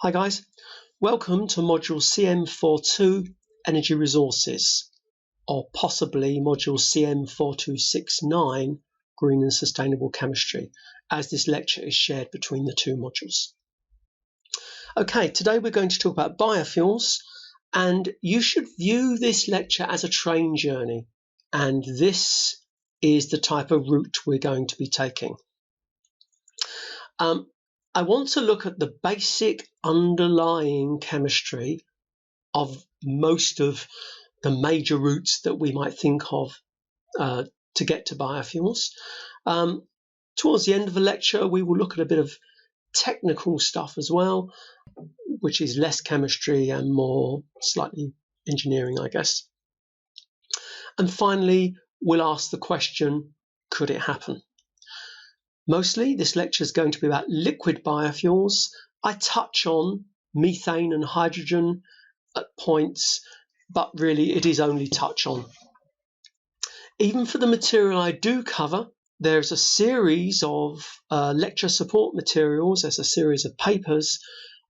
Hi guys, welcome to module CM42 Energy Resources, or possibly module CM4269 Green and Sustainable Chemistry, as this lecture is shared between the two modules. Okay, today we're going to talk about biofuels, and you should view this lecture as a train journey, and this is the type of route we're going to be taking. I want to look at the basic underlying chemistry of most of the major routes that we might think of to get to biofuels. Towards the end of the lecture, we will look at a bit of technical stuff as well, which is less chemistry and more slightly engineering, I guess. And finally, we'll ask the question, could it happen? Mostly, this lecture is going to be about liquid biofuels. I touch on methane and hydrogen at points, but really it is only touch on. Even for the material I do cover, there's a series of lecture support materials, there's a series of papers.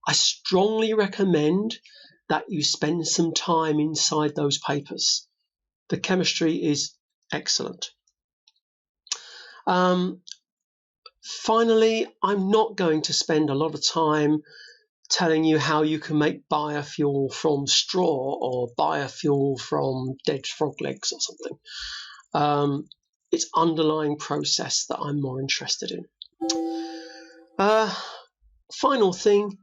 I strongly recommend that you spend some time inside those papers. The chemistry is excellent. Finally, I'm not going to spend a lot of time telling you how you can make biofuel from straw or biofuel from dead frog legs or something. It's underlying process that I'm more interested in. Final thing,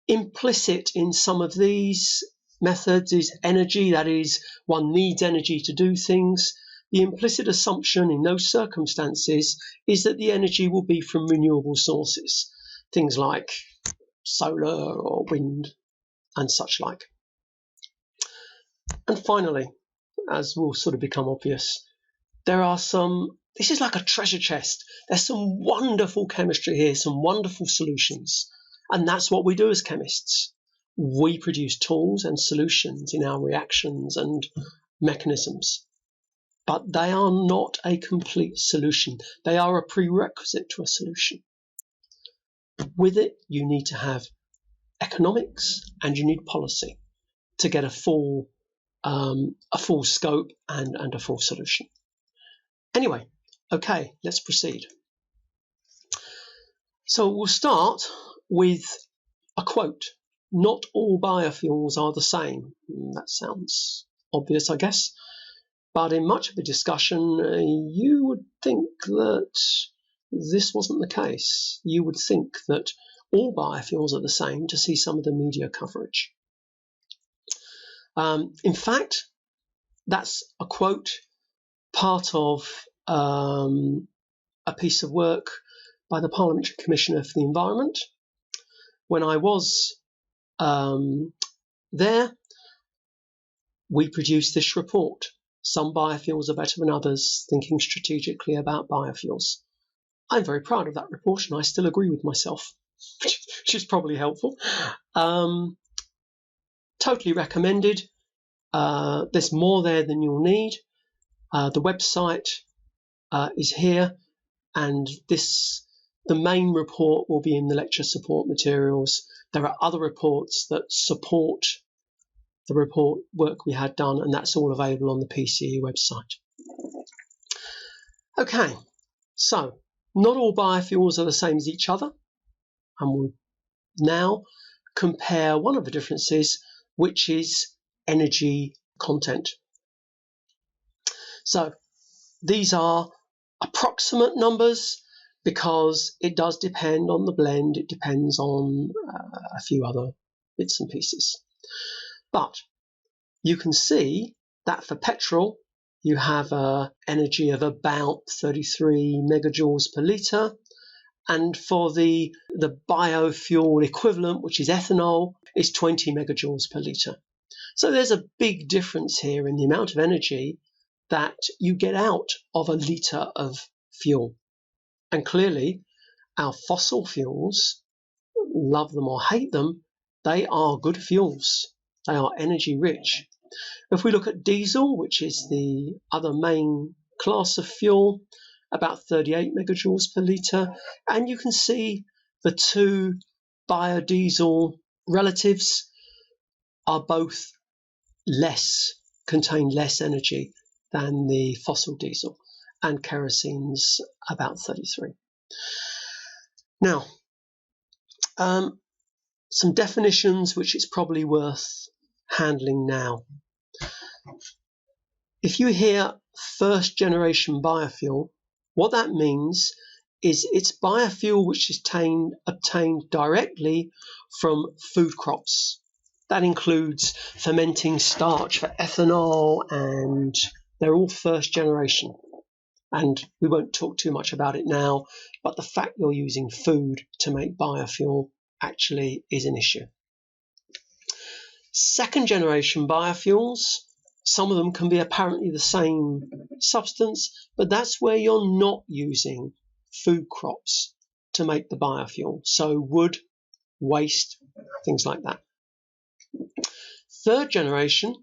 implicit in some of these methods is energy. That is, one needs energy to do things. The implicit assumption in those circumstances is that the energy will be from renewable sources, things like solar or wind and such like. And finally, as will sort of become obvious, this is like a treasure chest. There's some wonderful chemistry here, some wonderful solutions. And that's what we do as chemists. We produce tools and solutions in our reactions and mechanisms. But they are not a complete solution. They are a prerequisite to a solution. With it, you need to have economics and you need policy to get a full scope and a full solution. Anyway, okay, let's proceed. So we'll start with a quote. Not all biofuels are the same. That sounds obvious, I guess. But in much of the discussion, you would think that this wasn't the case. You would think that all biofuels are the same to see some of the media coverage. In fact, that's a quote, part of a piece of work by the Parliamentary Commissioner for the Environment. When I was there, we produced this report. Some biofuels are better than others, thinking strategically about biofuels. I'm very proud of that report, and I still agree with myself, which is probably helpful. Totally recommended. There's more there than you'll need. The website is here, and the main report will be in the lecture support materials. There are other reports that support the report work we had done, and that's all available on the PCE website. Okay, so not all biofuels are the same as each other, and we'll now compare one of the differences, which is energy content. So these are approximate numbers because it does depend on the blend, it depends on a few other bits and pieces. But you can see that for petrol, you have an energy of about 33 megajoules per litre. And for the biofuel equivalent, which is ethanol, is 20 megajoules per litre. So there's a big difference here in the amount of energy that you get out of a litre of fuel. And clearly, our fossil fuels, love them or hate them, they are good fuels. They are energy rich. If we look at diesel, which is the other main class of fuel, about 38 megajoules per litre, and you can see the two biodiesel relatives are both contain less energy than the fossil diesel, and kerosene's about 33. Now, some definitions which it's probably worth handling now. If you hear first generation biofuel, what that means is it's biofuel which is obtained directly from food crops. That includes fermenting starch for ethanol, and they're all first generation. And we won't talk too much about it now, but the fact you're using food to make biofuel actually is an issue. Second generation biofuels, some of them can be apparently the same substance, but that's where you're not using food crops to make the biofuel. So wood, waste, things like that. Third generation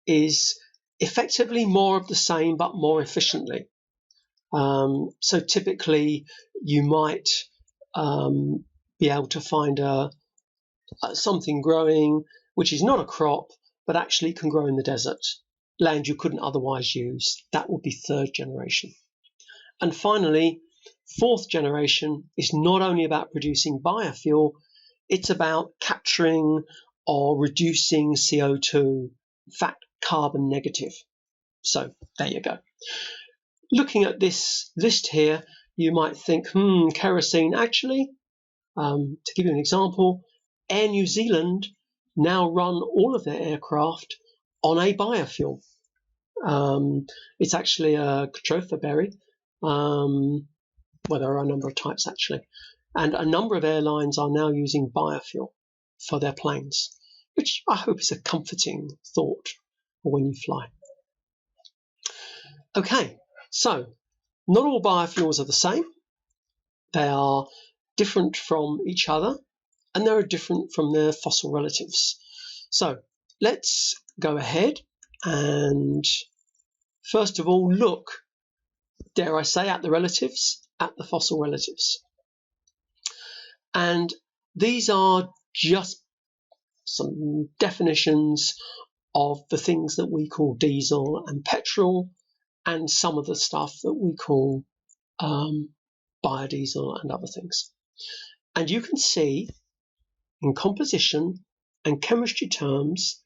is effectively more of the same, but more efficiently. So typically you might be able to find something growing which is not a crop, but actually can grow in the desert, land you couldn't otherwise use. That would be third generation. And finally, fourth generation is not only about producing biofuel, it's about capturing or reducing CO2, in fact, carbon negative. So there you go. Looking at this list here, you might think, kerosene. Actually, to give you an example, Air New Zealand now run all of their aircraft on a biofuel. It's actually a Catropha berry. Well, there are a number of types actually. And a number of airlines are now using biofuel for their planes, which I hope is a comforting thought for when you fly. Okay, so not all biofuels are the same. They are different from each other, and they're different from their fossil relatives. So let's go ahead and first of all look, dare I say, at the relatives, at the fossil relatives. And these are just some definitions of the things that we call diesel and petrol, and some of the stuff that we call biodiesel and other things. And you can see in composition and chemistry terms,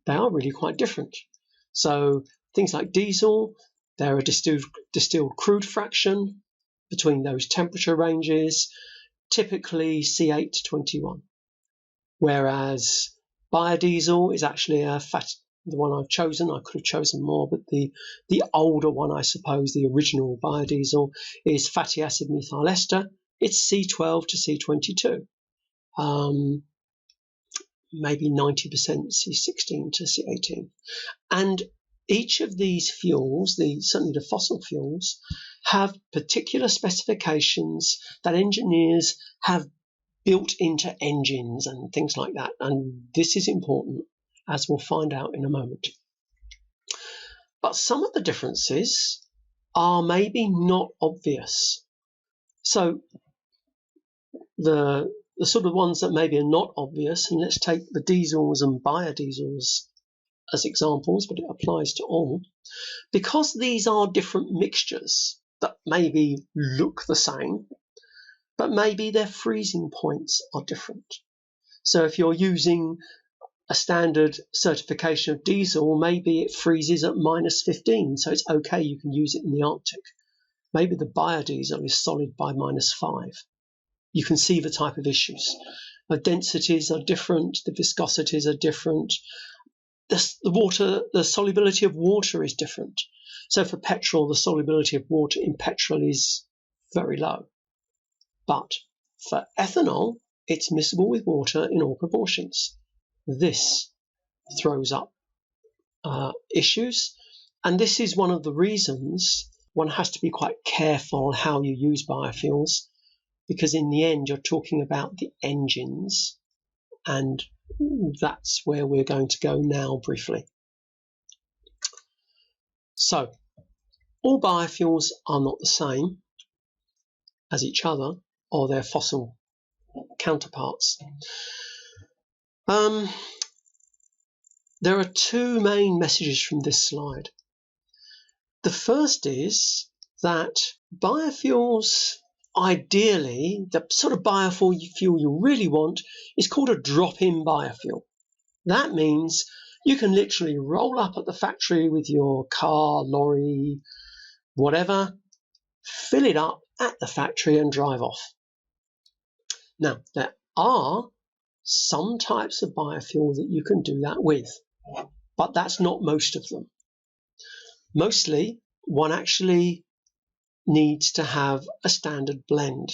they are really quite different. So things like diesel, they're a distilled crude fraction between those temperature ranges, typically C8 to 21. Whereas biodiesel is actually the one I've chosen. I could have chosen more, but the older one, I suppose, the original biodiesel, is fatty acid methyl ester. It's C12 to C22. Maybe 90% C16 to C18. And each of these fuels, certainly the fossil fuels, have particular specifications that engineers have built into engines and things like that. And this is important, as we'll find out in a moment. But some of the differences are maybe not obvious. So the sort of ones that maybe are not obvious, and let's take the diesels and biodiesels as examples, but it applies to all, because these are different mixtures that maybe look the same, but maybe their freezing points are different. So if you're using a standard certification of diesel, maybe it freezes at -15, so it's okay, you can use it in the Arctic. Maybe the biodiesel is solid by -5. You can see the type of issues. The densities are different, the viscosities are different. The solubility of water is different. So for petrol, the solubility of water in petrol is very low. But for ethanol, it's miscible with water in all proportions. This throws up issues. And this is one of the reasons one has to be quite careful how you use biofuels, because in the end, you're talking about the engines, and that's where we're going to go now briefly. So, all biofuels are not the same as each other or their fossil counterparts. There are two main messages from this slide. The first is that biofuels, ideally, the sort of biofuel you really want is called a drop-in biofuel. That means you can literally roll up at the factory with your car, lorry, whatever, fill it up at the factory and drive off. Now, there are some types of biofuel that you can do that with, but that's not most of them. Mostly, one actually needs to have a standard blend.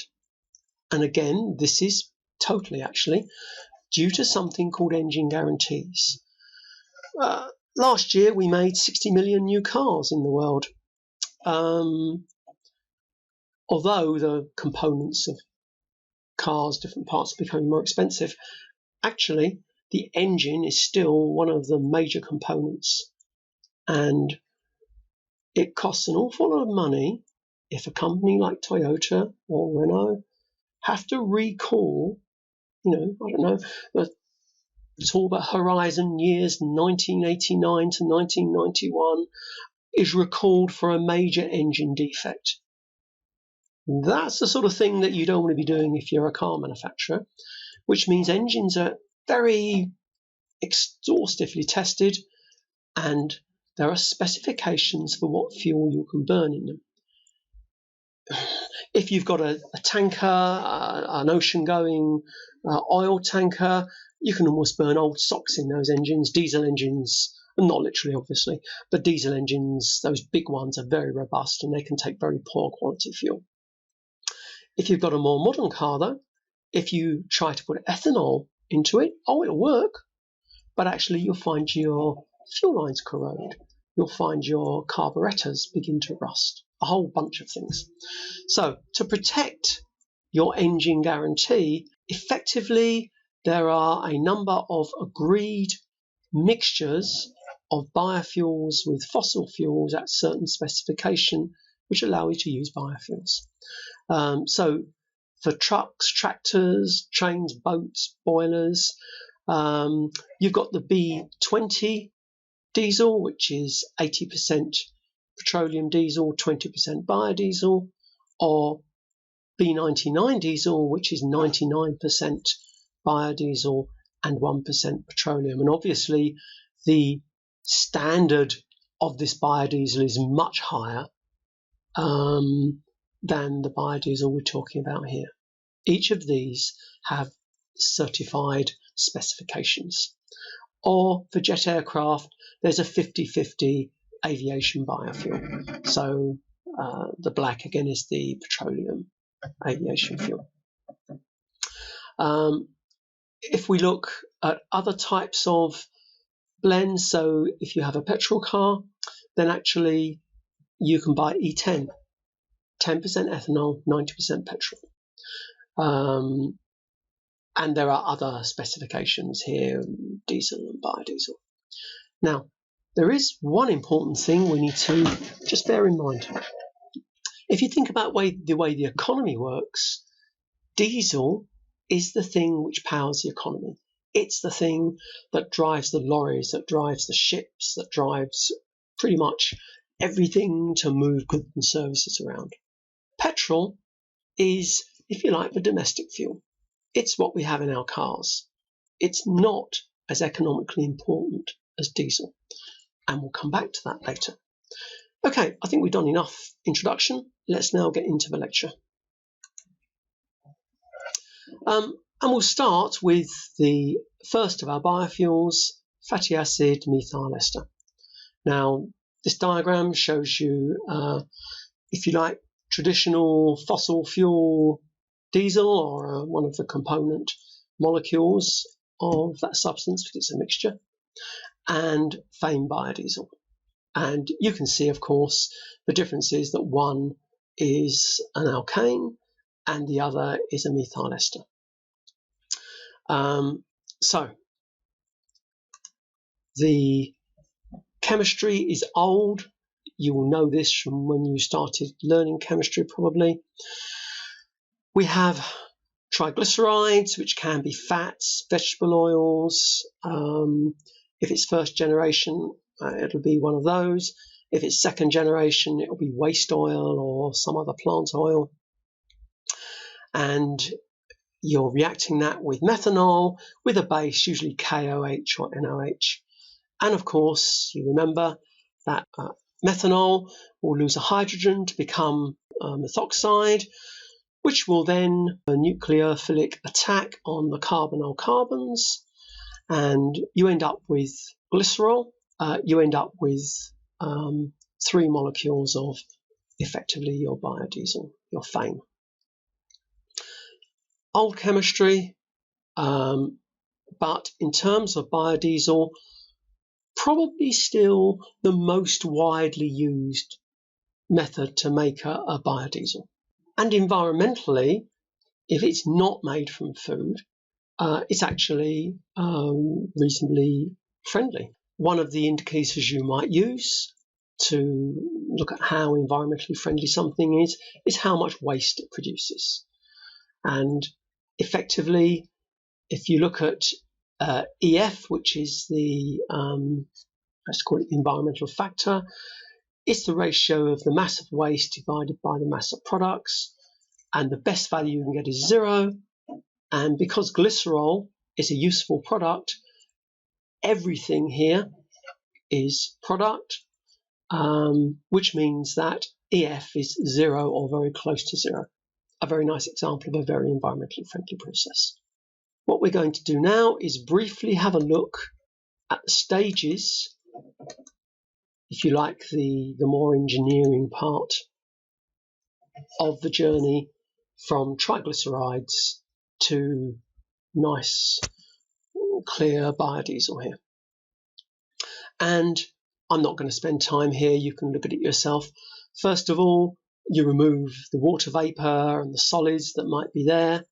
And again, this is totally actually due to something called engine guarantees. Last year, we made 60 million new cars in the world. Although the components of cars, different parts, are becoming more expensive, actually, the engine is still one of the major components. And it costs an awful lot of money if a company like Toyota or Renault have to recall, I don't know, talk about Horizon years 1989 to 1991 is recalled for a major engine defect. That's the sort of thing that you don't want to be doing if you're a car manufacturer, which means engines are very exhaustively tested and there are specifications for what fuel you can burn in them. If you've got a tanker, an ocean-going oil tanker, you can almost burn old socks in those engines. Diesel engines, not literally obviously, but diesel engines, those big ones, are very robust and they can take very poor quality fuel. If you've got a more modern car though, if you try to put ethanol into it, it'll work, but actually you'll find your fuel lines corrode. You'll find your carburetors begin to rust, a whole bunch of things. So to protect your engine guarantee, effectively there are a number of agreed mixtures of biofuels with fossil fuels at certain specification which allow you to use biofuels. So for trucks, tractors, trains, boats, boilers, you've got the B20 diesel, which is 80% petroleum diesel, 20% biodiesel, or B99 diesel, which is 99% biodiesel and 1% petroleum. And obviously the standard of this biodiesel is much higher than the biodiesel we're talking about here. Each of these have certified specifications. Or for jet aircraft, there's a 50-50 aviation biofuel. So the black again is the petroleum aviation fuel. If we look at other types of blends, so if you have a petrol car, then actually you can buy E10, 10% ethanol, 90% petrol. And there are other specifications here, diesel and biodiesel. Now, there is one important thing we need to just bear in mind. If you think about the way the economy works, diesel is the thing which powers the economy. It's the thing that drives the lorries, that drives the ships, that drives pretty much everything to move goods and services around. Petrol is, if you like, the domestic fuel. It's what we have in our cars. It's not as economically important as diesel. And we'll come back to that later. Okay, I think we've done enough introduction. Let's now get into the lecture. And we'll start with the first of our biofuels, fatty acid methyl ester. Now, this diagram shows you, if you like, traditional fossil fuel diesel, or one of the component molecules of that substance, because it's a mixture, and FAME biodiesel. And you can see, of course, the difference is that one is an alkane and the other is a methyl ester. So the chemistry is old. You will know this from when you started learning chemistry probably. We have triglycerides, which can be fats, vegetable oils. If it's first generation, it'll be one of those. If it's second generation, it'll be waste oil or some other plant oil. And you're reacting that with methanol with a base, usually KOH or NOH. And of course, you remember that methanol will lose a hydrogen to become methoxide, which will then a nucleophilic attack on the carbonyl carbons, and you end up with glycerol. You end up with 3 molecules of effectively your biodiesel, your FAME. Old chemistry, but in terms of biodiesel, probably still the most widely used method to make a biodiesel. And environmentally, if it's not made from food, it's actually reasonably friendly. One of the indicators you might use to look at how environmentally friendly something is how much waste it produces. And effectively, if you look at EF, which is the, let's call it the environmental factor, it's the ratio of the mass of waste divided by the mass of products, and the best value you can get is 0. And because glycerol is a useful product, everything here is product, which means that EF is 0 or very close to 0. A very nice example of a very environmentally friendly process. What we're going to do now is briefly have a look at the stages, if you like, the more engineering part of the journey from triglycerides to nice, clear biodiesel here. And I'm not going to spend time here. You can look at it yourself. First of all, you remove the water vapor and the solids that might be there.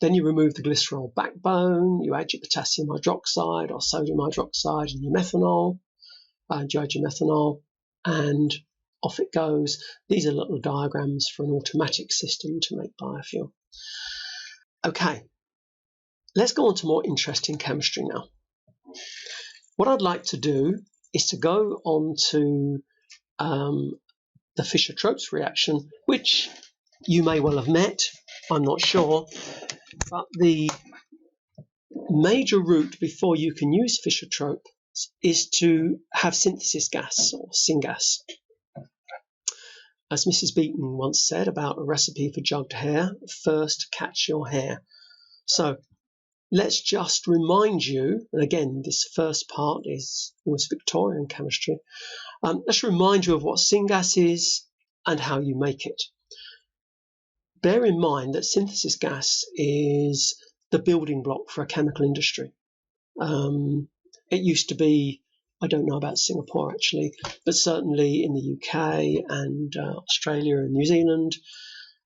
Then you remove the glycerol backbone. You add your potassium hydroxide or sodium hydroxide and your methanol, and you add your methanol, and off it goes. These are little diagrams for an automatic system to make biofuel. Okay, let's go on to more interesting chemistry now. What I'd like to do is to go on to the Fischer-Tropsch reaction, which you may well have met, I'm not sure, but the major route before you can use Fischer-Tropsch is to have synthesis gas or Syngas. As Mrs. Beaton once said about a recipe for jugged hare, first catch your hare. So let's just remind you, and again, this first part is almost Victorian chemistry. Let's remind you of what syngas is and how you make it. Bear in mind that synthesis gas is the building block for a chemical industry. It used to be, I don't know about Singapore actually, but certainly in the UK and Australia and New Zealand,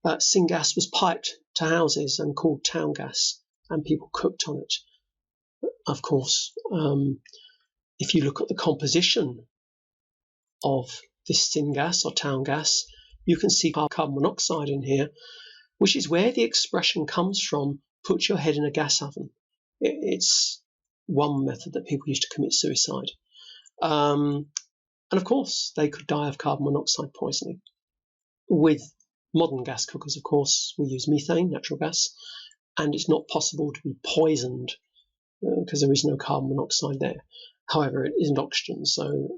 syngas was piped to houses and called town gas, and people cooked on it. Of course, if you look at the composition of this syngas or town gas, you can see carbon monoxide in here, which is where the expression comes from, put your head in a gas oven. It's one method that people use to commit suicide. And of course, they could die of carbon monoxide poisoning. With modern gas cookers, of course, we use methane, natural gas, and it's not possible to be poisoned because there is no carbon monoxide there. However, it isn't oxygen, so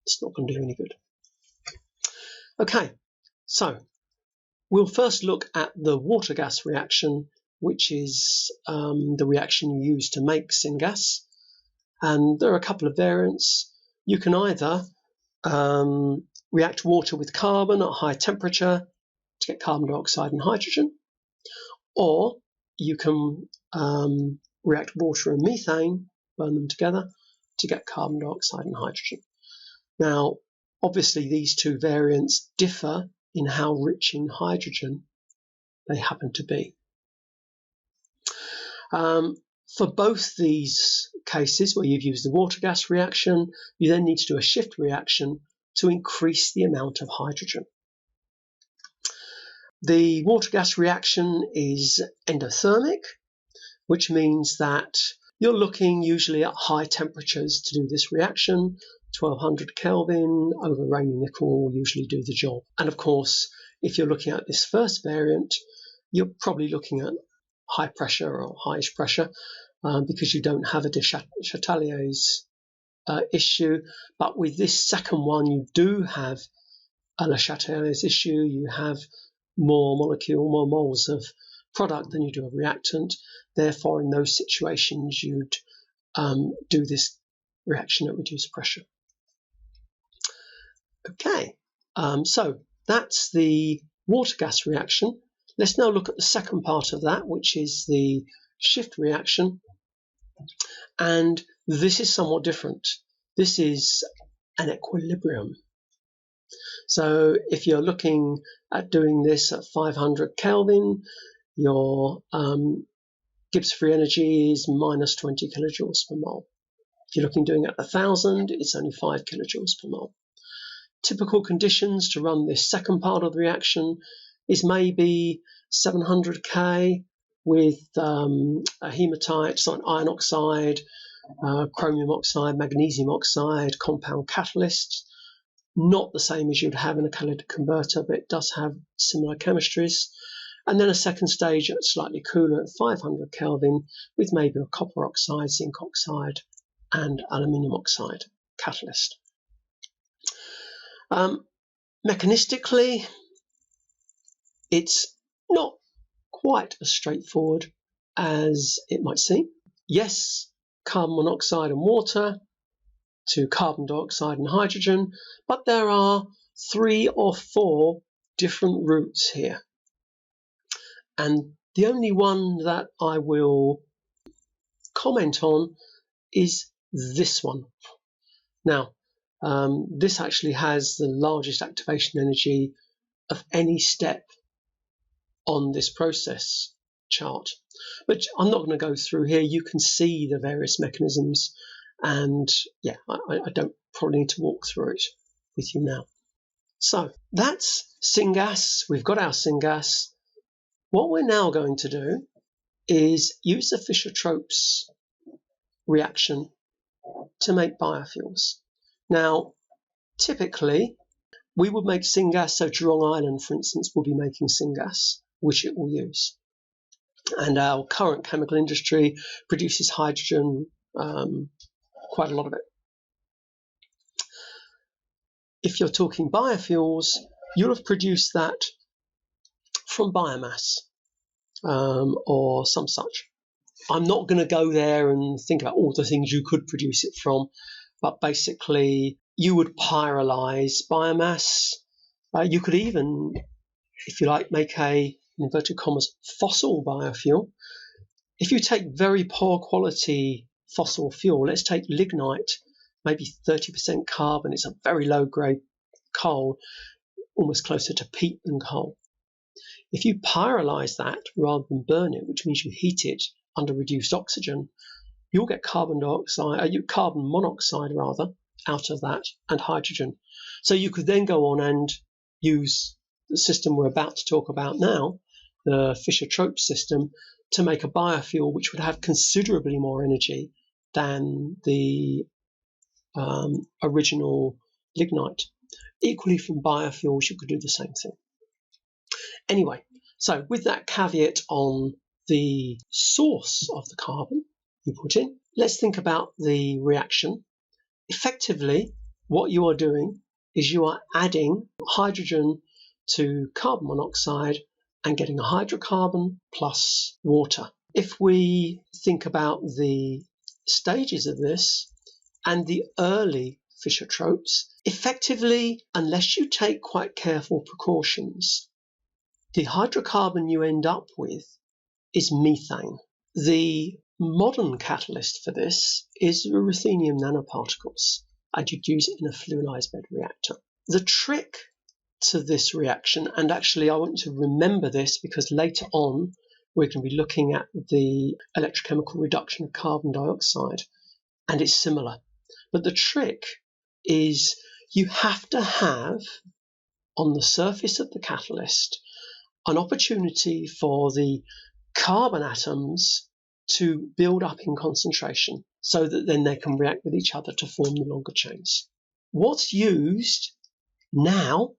it's not going to do any good. Okay, so we'll first look at the water-gas reaction, which is the reaction you use to make syngas. And there are a couple of variants. You can either react water with carbon at high temperature to get carbon dioxide and hydrogen, or you can react water and methane, burn them together to get carbon dioxide and hydrogen. Now, obviously, these two variants differ in how rich in hydrogen they happen to be. For both these cases where you've used the water-gas reaction, you then need to do a shift reaction to increase the amount of hydrogen. The water-gas reaction is endothermic, which means that you're looking usually at high temperatures to do this reaction. 1200 Kelvin over rain and nickel will usually do the job. And of course, if you're looking at this first variant, you're probably looking at high pressure or highish pressure because you don't have a de Chatelier's issue. But with this second one, you do have a Le Chatelier's issue. You have more moles of product than you do of reactant. Therefore, in those situations, you'd do this reaction at reduced pressure. Okay, so that's the water-gas reaction. Let's now look at the second part of that, which is the shift reaction. And this is somewhat different. This is an equilibrium. So if you're looking at doing this at 500 Kelvin, your Gibbs free energy is minus 20 kilojoules per mole. If you're looking doing it at 1000, it's only 5 kilojoules per mole. Typical conditions to run this second part of the reaction is maybe 700 K with a hematite, so an iron oxide, chromium oxide, magnesium oxide, compound catalysts. Not the same as you'd have in a catalytic converter, but it does have similar chemistries. And then a second stage at slightly cooler at 500 Kelvin with maybe a copper oxide, zinc oxide, and aluminium oxide catalyst. Mechanistically, it's not quite as straightforward as it might seem. Yes, carbon monoxide and water to carbon dioxide and hydrogen, but there are 3 or 4 different routes here. And the only one that I will comment on is this one. Now, this actually has the largest activation energy of any step on this process chart. But I'm not going to go through here. You can see the various mechanisms. And yeah, I don't probably need to walk through it with you now. So that's syngas. We've got our syngas. What we're now going to do is use the Fischer-Tropsch reaction to make biofuels. Now, typically, we would make syngas, so Jurong Island, for instance, will be making syngas, which it will use. And our current chemical industry produces hydrogen, quite a lot of it. If you're talking biofuels, you'll have produced that from biomass or some such. I'm not going to go there and think about all the things you could produce it from, but basically you would pyrolyze biomass. You could even, if you like, make a, in inverted commas, fossil biofuel. If you take very poor quality fossil fuel, let's take lignite, maybe 30% carbon, it's a very low grade coal, almost closer to peat than coal. If you pyrolyze that rather than burn it, which means you heat it under reduced oxygen, you'll get carbon monoxide rather, out of that, and hydrogen. So you could then go on and use the system we're about to talk about now, the Fischer-Tropsch system, to make a biofuel which would have considerably more energy than the original lignite. Equally, from biofuels, you could do the same thing. Anyway, so with that caveat on the source of the carbon you put in, let's think about the reaction. Effectively, what you are doing is you are adding hydrogen to carbon monoxide and getting a hydrocarbon plus water. If we think about the stages of this and the early Fischer-Tropsch, effectively, unless you take quite careful precautions, the hydrocarbon you end up with is methane. The modern catalyst for this is ruthenium nanoparticles, and you'd use it in a fluidized bed reactor. The trick to this reaction, and actually I want you to remember this because later on we're going to be looking at the electrochemical reduction of carbon dioxide, and it's similar. But the trick is you have to have on the surface of the catalyst an opportunity for the carbon atoms to build up in concentration so that then they can react with each other to form the longer chains. What's used now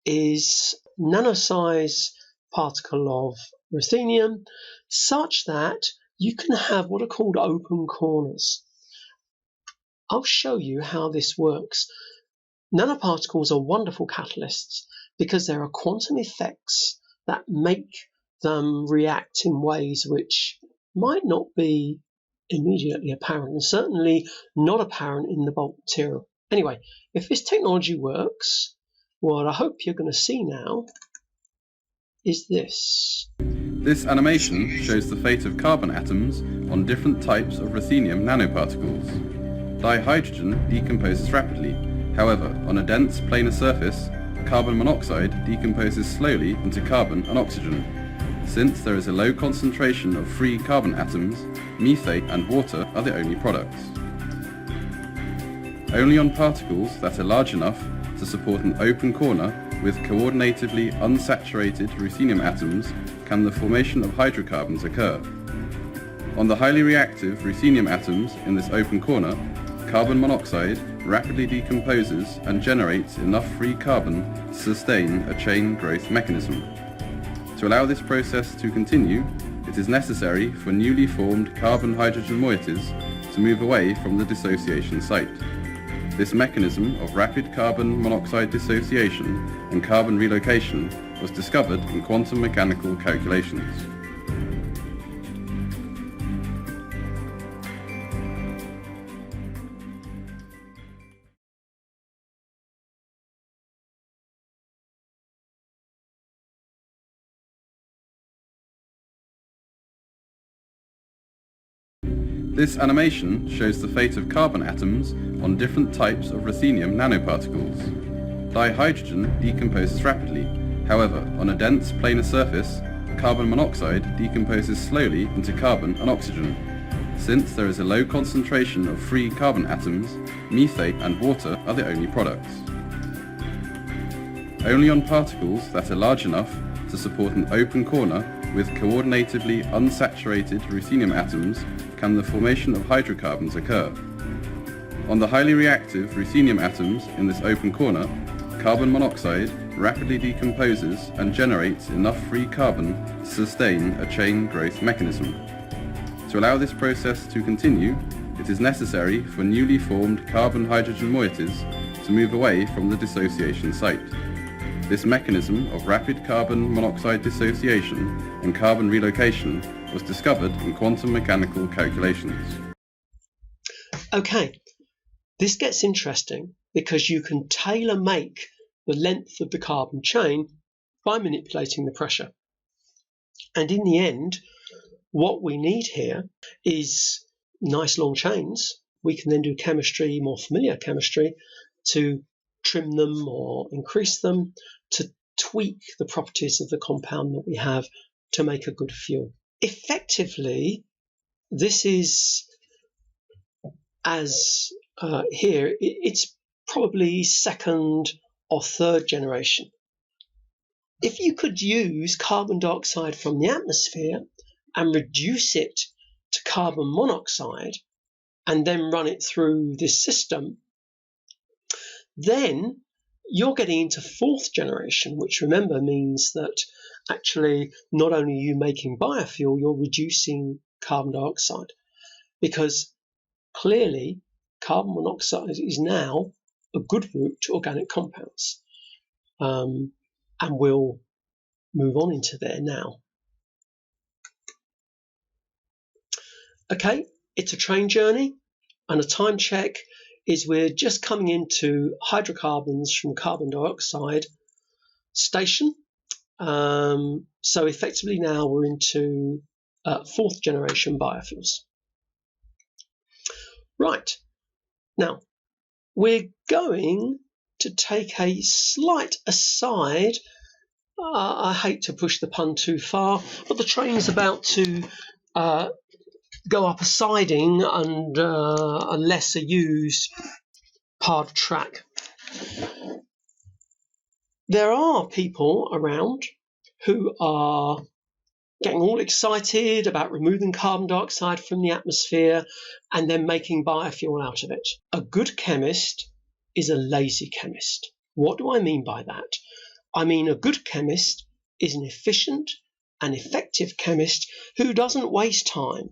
is nano-size particle of ruthenium such that you can have what are called open corners. I'll show you how this works. Nanoparticles are wonderful catalysts because there are quantum effects that make them react in ways which might not be immediately apparent, and certainly not apparent in the bulk material. Anyway, if this technology works, what I hope you're going to see now is this. This animation shows the fate of carbon atoms on different types of ruthenium nanoparticles. Dihydrogen decomposes rapidly. However, on a dense planar surface, carbon monoxide decomposes slowly into carbon and oxygen. Since there is a low concentration of free carbon atoms, methane and water are the only products. Only on particles that are large enough to support an open corner with coordinatively unsaturated ruthenium atoms can the formation of hydrocarbons occur. On the highly reactive ruthenium atoms in this open corner, carbon monoxide rapidly decomposes and generates enough free carbon to sustain a chain growth mechanism. To allow this process to continue, it is necessary for newly formed carbon-hydrogen moieties to move away from the dissociation site. This mechanism of rapid carbon monoxide dissociation and carbon relocation was discovered in quantum mechanical calculations. This animation shows the fate of carbon atoms on different types of ruthenium nanoparticles. Dihydrogen decomposes rapidly. However, on a dense planar surface, carbon monoxide decomposes slowly into carbon and oxygen. Since there is a low concentration of free carbon atoms, methane and water are the only products. Only on particles that are large enough to support an open corner with coordinatively unsaturated ruthenium atoms can the formation of hydrocarbons occur. On the highly reactive ruthenium atoms in this open corner, carbon monoxide rapidly decomposes and generates enough free carbon to sustain a chain growth mechanism. To allow this process to continue, it is necessary for newly formed carbon-hydrogen moieties to move away from the dissociation site. This mechanism of rapid carbon monoxide dissociation and carbon relocation was discovered in quantum mechanical calculations. Okay, this gets interesting because you can tailor-make the length of the carbon chain by manipulating the pressure. And in the end, what we need here is nice long chains. We can then do chemistry, more familiar chemistry, to trim them or increase them, to tweak the properties of the compound that we have to make a good fuel. Effectively, this is, as here, it's probably second or third generation. If you could use carbon dioxide from the atmosphere and reduce it to carbon monoxide and then run it through this system, then you're getting into fourth generation, which remember means that actually not only are you making biofuel, you're reducing carbon dioxide, because clearly carbon monoxide is now a good route to organic compounds. And we'll move on into there now. Okay, it's a train journey, and a time check is we're just coming into hydrocarbons from carbon dioxide station. So effectively now we're into fourth generation biofuels. Right, now we're going to take a slight aside. I hate to push the pun too far, but the train's about to go up a siding and a lesser used part track. There are people around who are getting all excited about removing carbon dioxide from the atmosphere and then making biofuel out of it. A good chemist is a lazy chemist. What do I mean by that? I mean a good chemist is an efficient and effective chemist who doesn't waste time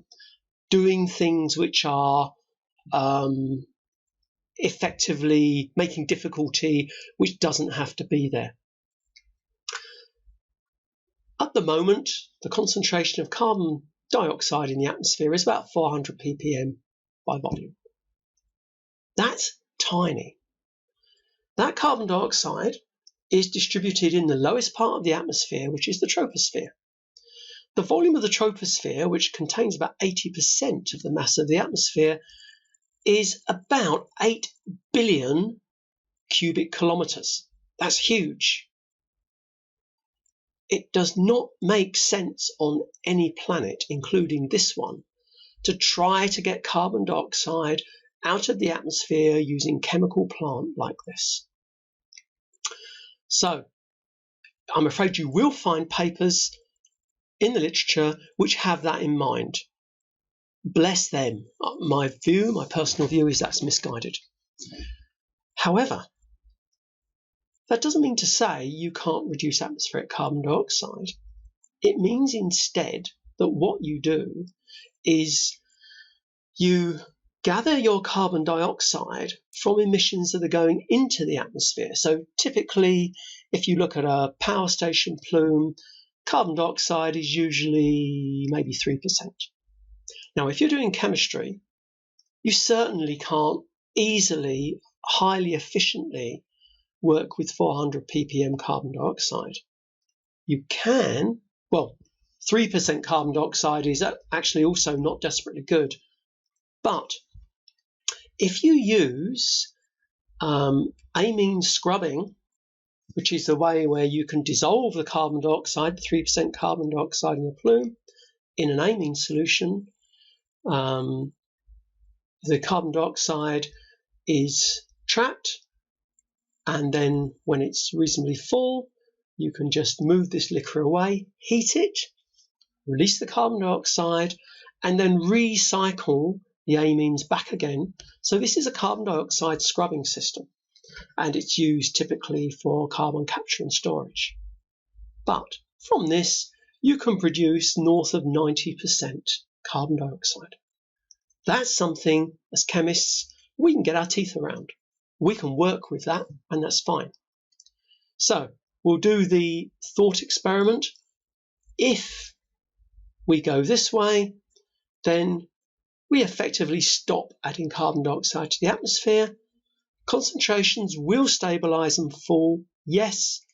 doing things which are effectively making difficulty which doesn't have to be there. At the moment, the concentration of carbon dioxide in the atmosphere is about 400 ppm by volume. That's tiny. That carbon dioxide is distributed in the lowest part of the atmosphere, which is the troposphere. The volume of the troposphere, which contains about 80% of the mass of the atmosphere, is about 8 billion cubic kilometers. That's huge. It does not make sense on any planet, including this one, to try to get carbon dioxide out of the atmosphere using chemical plant like this. So, I'm afraid you will find papers in the literature which have that in mind. Bless them. My personal view is that's misguided. However, that doesn't mean to say you can't reduce atmospheric carbon dioxide. It means instead that what you do is you gather your carbon dioxide from emissions that are going into the atmosphere. So typically, if you look at a power station plume, carbon dioxide is usually maybe 3%. Now, if you're doing chemistry, you certainly can't easily, highly efficiently work with 400 ppm carbon dioxide. You can, well, 3% carbon dioxide is actually also not desperately good. But if you use amine scrubbing, which is the way where you can dissolve the carbon dioxide, 3% carbon dioxide in a plume, in an amine solution, the carbon dioxide is trapped, and then when it's reasonably full, you can just move this liquor away, heat it, release the carbon dioxide, and then recycle the amines back again. So this is a carbon dioxide scrubbing system, and it's used typically for carbon capture and storage. But from this, you can produce north of 90% carbon dioxide. That's something, as chemists, we can get our teeth around. We can work with that, and that's fine. So we'll do the thought experiment. If we go this way, then we effectively stop adding carbon dioxide to the atmosphere. Concentrations will stabilize and fall. Yes,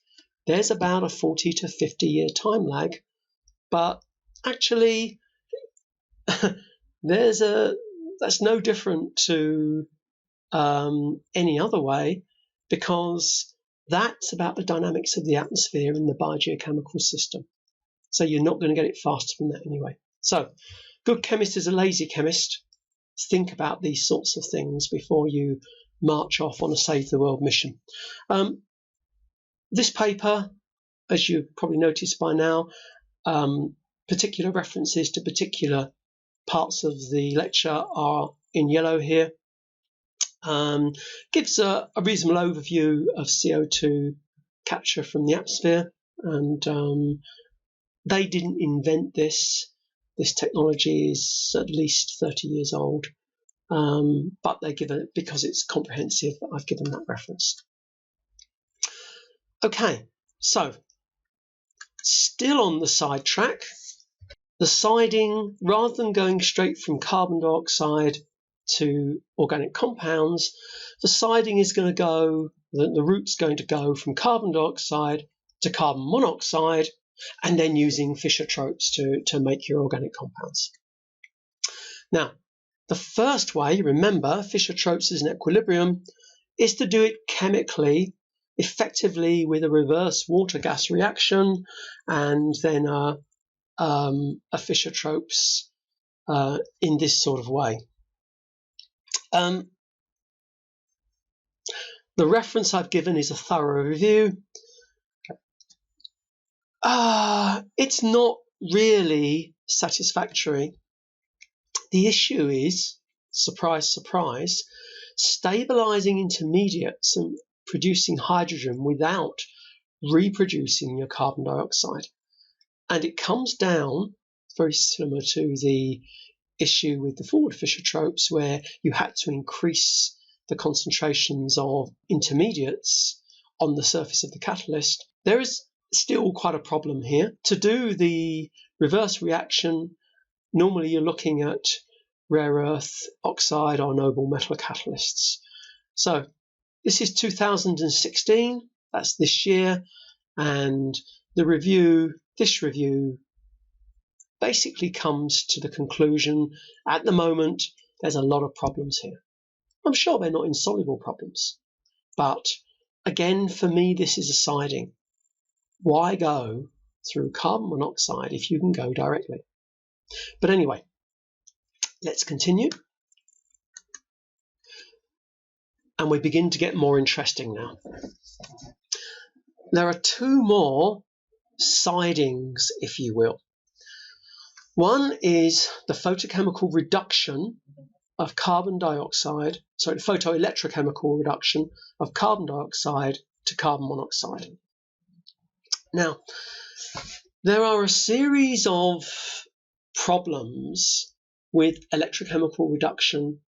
there's about a 40 to 50 year time lag, but actually that's no different to any other way, because that's about the dynamics of the atmosphere in the biogeochemical system. So you're not going to get it faster than that anyway. So good chemist is a lazy chemist. Think about these sorts of things before you march off on a save the world mission. This paper, as you probably noticed by now, particular references to particular parts of the lecture are in yellow here. Gives a reasonable overview of CO2 capture from the atmosphere, and they didn't invent this. This technology is at least 30 years old, but they give it, because it's comprehensive, I've given that reference. Okay, so still on the sidetrack, the siding, rather than going straight from carbon dioxide to organic compounds, the siding is going to go, the route's going to go from carbon dioxide to carbon monoxide, and then using Fischer-Tropsch to make your organic compounds. Now, the first way, remember, Fischer-Tropsch is an equilibrium, is to do it chemically, effectively with a reverse water-gas reaction, and then a Fischer-Tropsch in this sort of way. The reference I've given is a thorough review. It's not really satisfactory. The issue is, surprise, surprise, stabilizing intermediates and producing hydrogen without reproducing your carbon dioxide. And it comes down, very similar to the issue with the forward Fischer-Tropsch, where you had to increase the concentrations of intermediates on the surface of the catalyst. There is still quite a problem here. To do the reverse reaction, normally you're looking at rare earth oxide or noble metal catalysts. So this is 2016, that's this year, and this review basically comes to the conclusion, at the moment, there's a lot of problems here. I'm sure they're not insoluble problems, but again, for me, this is a siding. Why go through carbon monoxide if you can go directly? But anyway, let's continue. And we begin to get more interesting now. There are two more sidings, if you will. One is the photochemical reduction of carbon dioxide, photoelectrochemical reduction of carbon dioxide to carbon monoxide. Now, there are a series of problems with electrochemical reduction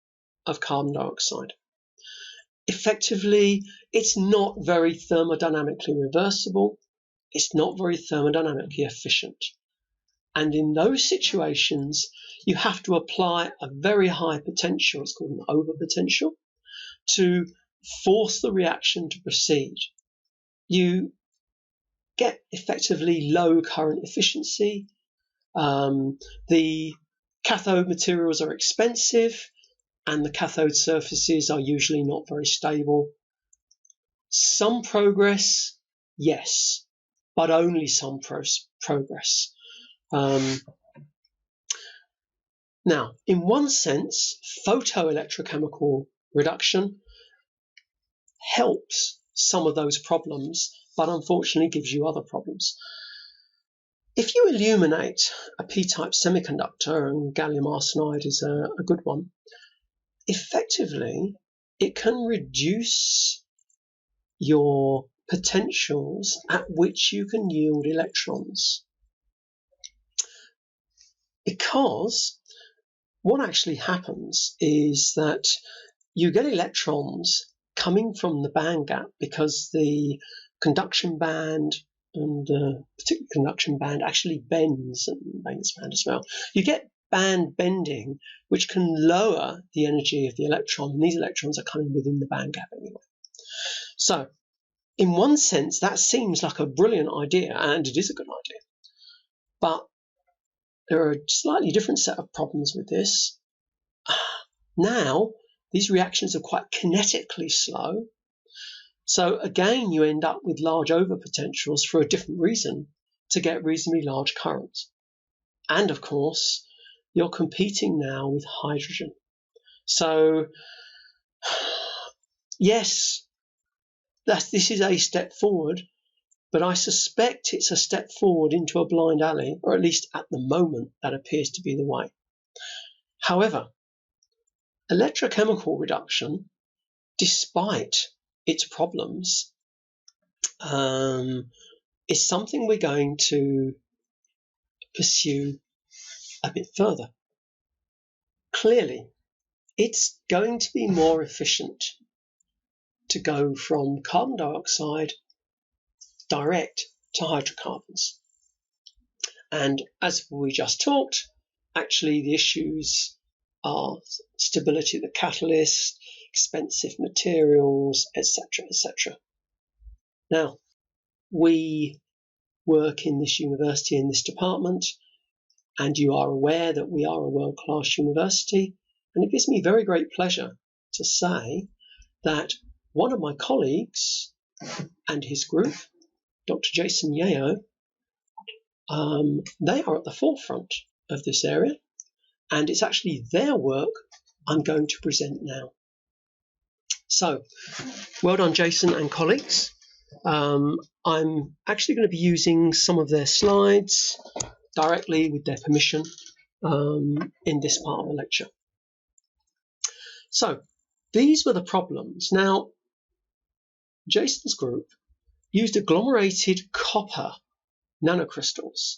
of carbon dioxide. Effectively, it's not very thermodynamically reversible. It's not very thermodynamically efficient. And in those situations, you have to apply a very high potential, it's called an overpotential, to force the reaction to proceed. You get effectively low current efficiency. The cathode materials are expensive, and the cathode surfaces are usually not very stable. Some progress, yes, but only some progress. Now, in one sense, photoelectrochemical reduction helps some of those problems, but unfortunately gives you other problems. If you illuminate a p-type semiconductor, and gallium arsenide is a good one, effectively it can reduce your potentials at which you can yield electrons. Because what actually happens is that you get electrons coming from the band gap because the conduction band and the particular conduction band actually bends, and valence band as well. You get band bending, which can lower the energy of the electron, and these electrons are coming within the band gap anyway. So, in one sense, that seems like a brilliant idea, and it is a good idea. But there are a slightly different set of problems with this. Now, these reactions are quite kinetically slow. So again, you end up with large overpotentials for a different reason, to get reasonably large currents. And of course, you're competing now with hydrogen. So yes, this is a step forward, but I suspect it's a step forward into a blind alley, or at least at the moment that appears to be the way. However, electrochemical reduction, despite its problems, is something we're going to pursue a bit further. Clearly, it's going to be more efficient to go from carbon dioxide direct to hydrocarbons. And as we just talked, actually the issues are stability of the catalyst, expensive materials, etc., etc. Now, we work in this university, in this department, and you are aware that we are a world-class university, and it gives me very great pleasure to say that one of my colleagues and his group, Dr. Jason Yeo, they are at the forefront of this area, and it's actually their work I'm going to present now. So, well done, Jason and colleagues. I'm actually going to be using some of their slides directly with their permission in this part of the lecture. So these were the problems. Now, Jason's group used agglomerated copper nanocrystals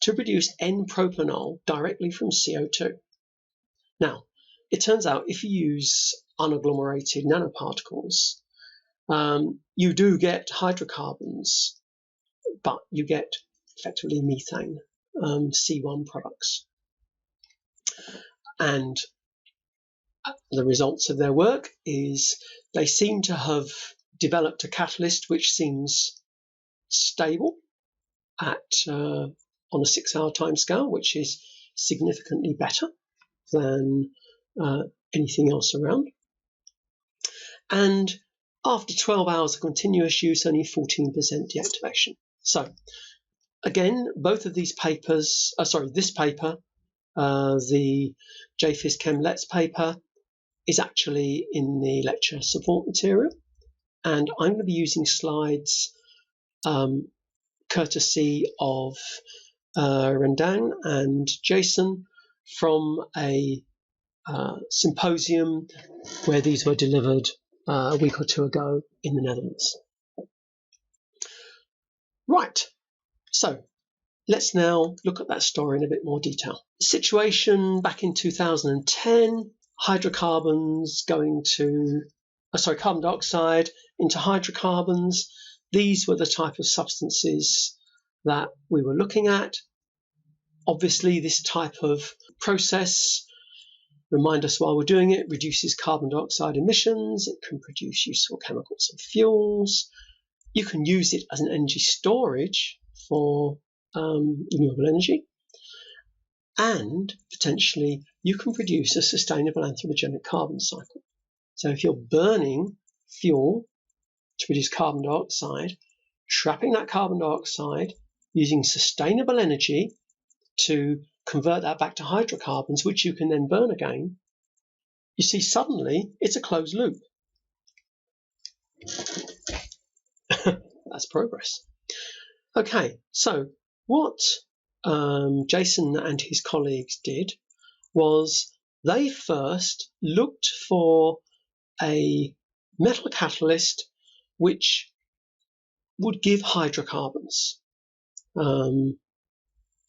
to produce N-propanol directly from CO2. Now, it turns out if you use unagglomerated nanoparticles, you do get hydrocarbons, but you get effectively methane, C1 products. And the results of their work is they seem to have developed a catalyst which seems stable at on a 6-hour timescale, which is significantly better than anything else around. And after 12 hours of continuous use, only 14% deactivation. So again, both of these papers, this paper, the JFIS Chem Let's paper, is actually in the lecture support material. And I'm going to be using slides courtesy of Rendang and Jason from a symposium where these were delivered a week or two ago in the Netherlands. Right, so let's now look at that story in a bit more detail. The situation back in 2010, hydrocarbons going to, carbon dioxide into hydrocarbons. These were the type of substances that we were looking at. Obviously, this type of process, remind us while we're doing it, reduces carbon dioxide emissions. It can produce useful chemicals and fuels. You can use it as an energy storage for renewable energy. And potentially, you can produce a sustainable anthropogenic carbon cycle. So if you're burning fuel to produce carbon dioxide, trapping that carbon dioxide, using sustainable energy to convert that back to hydrocarbons, which you can then burn again, you see suddenly it's a closed loop. That's progress. Okay, so what Jason and his colleagues did was they first looked for a metal catalyst which would give hydrocarbons,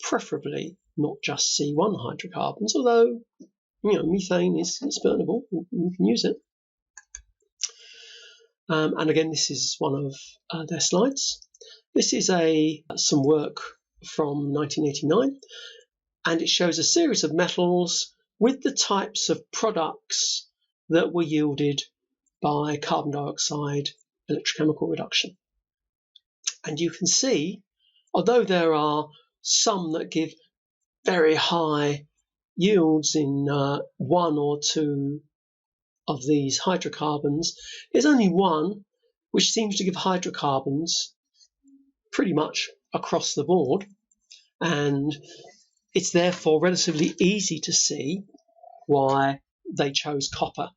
preferably not just C1 hydrocarbons, although methane is burnable, you can use it. And again, this is one of their slides. This is some work from 1989, and it shows a series of metals with the types of products that were yielded by carbon dioxide electrochemical reduction. And you can see, although there are some that give very high yields in one or two of these hydrocarbons, there's only one which seems to give hydrocarbons pretty much across the board, and it's therefore relatively easy to see why they chose copper.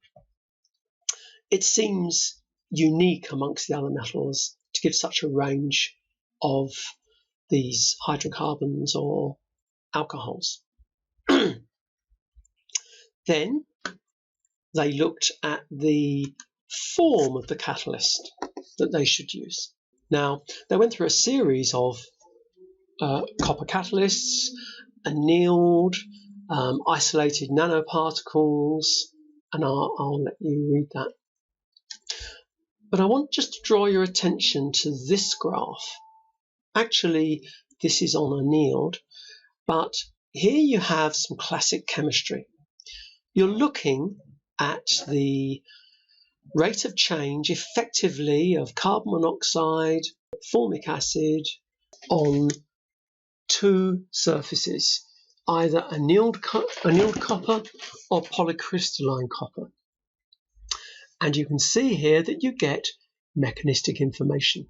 It seems unique amongst the other metals to give such a range of these hydrocarbons or alcohols. Then they looked at the form of the catalyst that they should use. Now, they went through a series of copper catalysts, annealed, isolated nanoparticles, and I'll let you read that. But I want just to draw your attention to this graph. Actually, this is on annealed, but here you have some classic chemistry. You're looking at the rate of change effectively of carbon monoxide, formic acid on two surfaces, either annealed copper or polycrystalline copper. And you can see here that you get mechanistic information.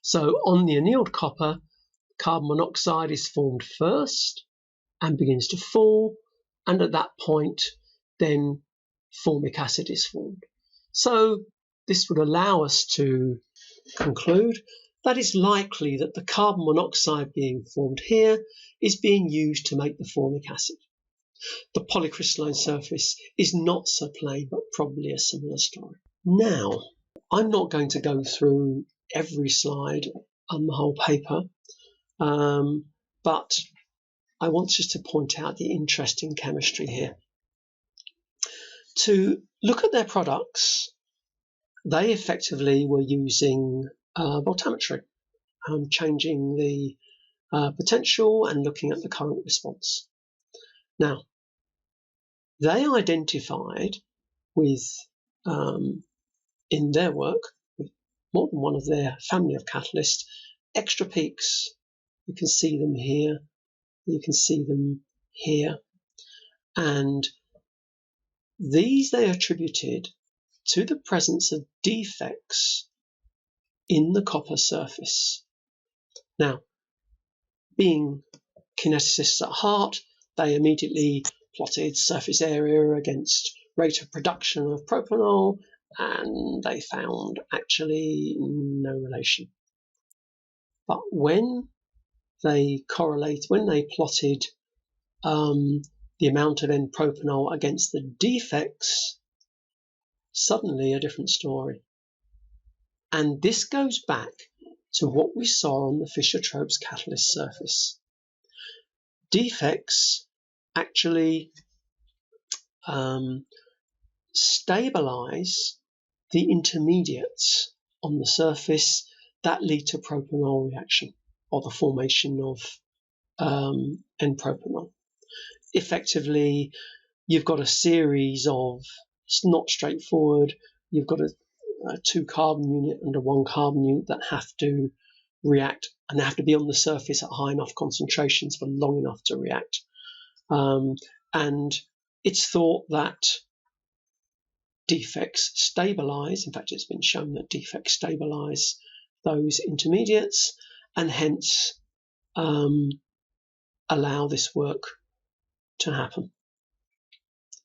So on the annealed copper, carbon monoxide is formed first and begins to fall, and at that point then formic acid is formed. So this would allow us to conclude that it's likely that the carbon monoxide being formed here is being used to make the formic acid. The polycrystalline surface is not so plain, but probably a similar story. Now, I'm not going to go through every slide on the whole paper, but I want just to point out the interesting chemistry here. To look at their products, they effectively were using voltammetry, changing the potential and looking at the current response. Now, they identified with, in their work, with more than one of their family of catalysts, extra peaks. You can see them here, you can see them here, and these they attributed to the presence of defects in the copper surface. Now, being kineticists at heart, they immediately plotted surface area against rate of production of propanol, and they found actually no relation. But when they plotted the amount of N-propanol against the defects, suddenly a different story. And this goes back to what we saw on the Fischer-Tropsch catalyst surface. Defects actually stabilize the intermediates on the surface that lead to propanol reaction, or the formation of N-propanol. Effectively, you've got a series of, it's not straightforward, you've got a 2-carbon unit and a 1-carbon unit that have to react, and they have to be on the surface at high enough concentrations for long enough to react. And it's thought that defects stabilize, in fact it's been shown that defects stabilize those intermediates and hence allow this work to happen.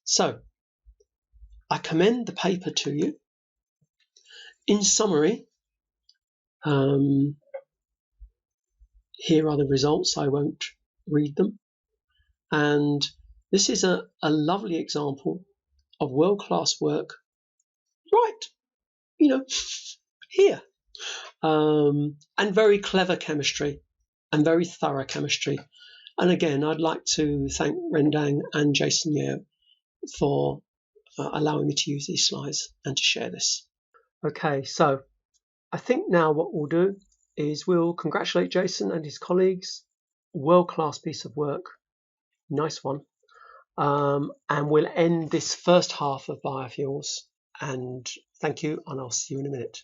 So I commend the paper to you. In summary, here are the results. I won't read them. And this is a lovely example of world-class work right, here. And very clever chemistry and very thorough chemistry. And again, I'd like to thank Rendang and Jason Yeo for allowing me to use these slides and to share this. Okay, so I think now what we'll do is we'll congratulate Jason and his colleagues. World-class piece of work. Nice one. And we'll end this first half of Biofuels. And thank you, and I'll see you in a minute.